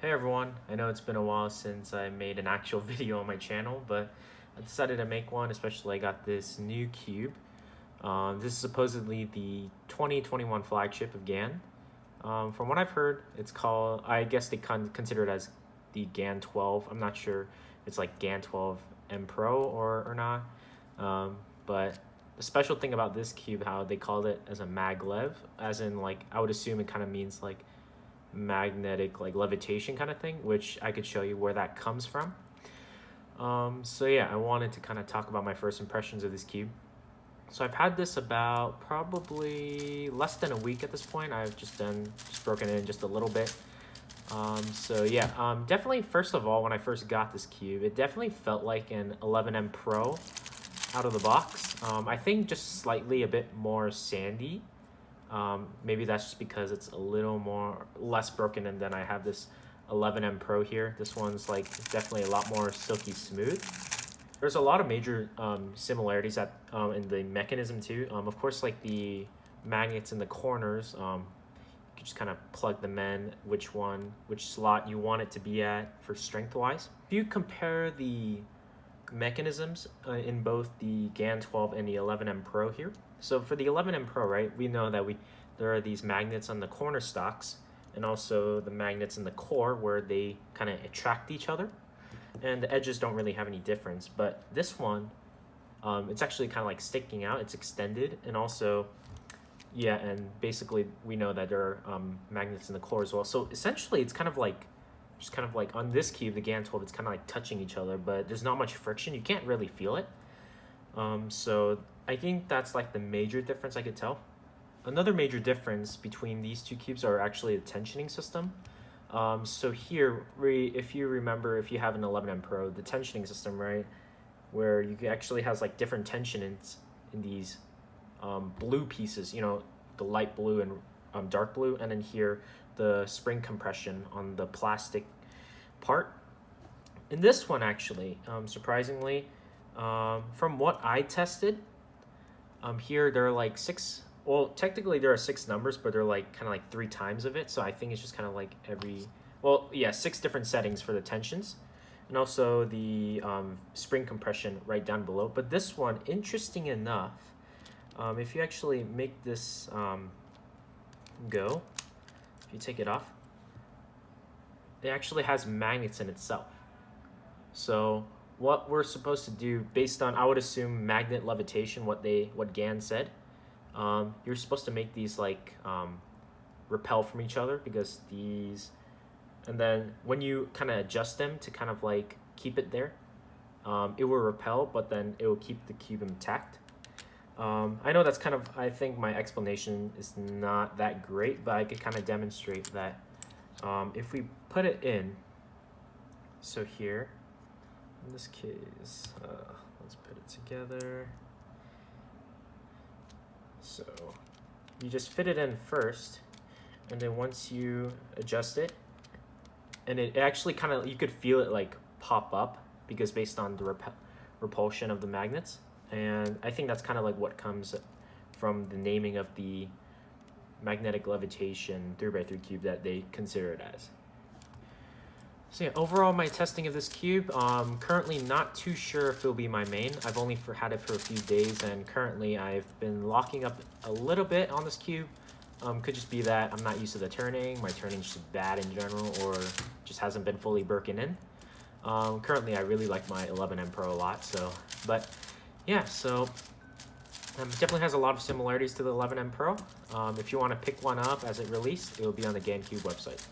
Hey everyone, I know it's been a while since I made an actual video on my channel, but I decided to make one, especially I got this new cube. This is supposedly the 2021 flagship of GAN. From what I've heard, it's called, I guess they consider it as the GAN12. I'm not sure if it's like GAN12 M Pro or not, but the special thing about this cube, how they called it as a maglev, as in like, I would assume it kind of means like magnetic like levitation kind of thing, which I could show you where that comes from. So yeah, I wanted to kind of talk about my first impressions of this cube. So I've had this about probably less than a week at this point. I've just broken it in just a little bit. So yeah, definitely first of all, when I first got this cube, it definitely felt like an 11M Pro out of the box. I think just slightly a bit more sandy. Maybe that's just because it's a little less broken, and then I have this 11M Pro here. This one's like definitely a lot more silky smooth. There's a lot of major similarities in the mechanism too. Of course, like the magnets in the corners, you can just kind of plug them in, which slot you want it to be at for strength wise. If you compare the mechanisms in both the GAN12 and the 11M Pro here. So for the 11M Pro, right, we know that there are these magnets on the corner stocks and also the magnets in the core where they kind of attract each other, and the edges don't really have any difference. But this one, it's actually kind of like sticking out, it's extended, and also, yeah, and basically we know that there are magnets in the core as well. So essentially it's kind of like, just kind of like on this cube, the GAN12, it's kind of like touching each other, but there's not much friction. You can't really feel it. So I think that's like the major difference I could tell. Another major difference between these two cubes are actually the tensioning system. So here, if you remember, if you have an 11M Pro, the tensioning system, right, where you actually has like different tension in these blue pieces, you know, the light blue and dark blue, and then here the spring compression on the plastic part. In this one, actually, surprisingly, from what I tested, here there are like technically there are 6 numbers, but they're like kind of like 3 times of it. So I think it's just kind of like 6 different settings for the tensions, and also the spring compression right down below. But this one, interesting enough, if you actually make this go, if you take it off, it actually has magnets in itself. So what we're supposed to do, based on, I would assume, magnet levitation, what GAN said, you're supposed to make these like repel from each other, because these, and then when you kind of adjust them to kind of like keep it there, it will repel, but then it will keep the cube intact. I know that's kind of, I think my explanation is not that great, but I could kind of demonstrate that if we put it in, so here, in this case, let's put it together. So you just fit it in first, and then once you adjust it, and it actually kind of, you could feel it like pop up, because based on the repulsion of the magnets. And I think that's kind of like what comes from the naming of the magnetic levitation 3x3 cube that they consider it as. So yeah, overall my testing of this cube, currently not too sure if it'll be my main. I've only had it for a few days, and currently I've been locking up a little bit on this cube. Could just be that I'm not used to the turning, my turning's just bad in general, or just hasn't been fully broken in. Currently I really like my 11M Pro a lot, so, but yeah, so definitely has a lot of similarities to the 11M Pro. If you want to pick one up as it released, it will be on the GANcube website.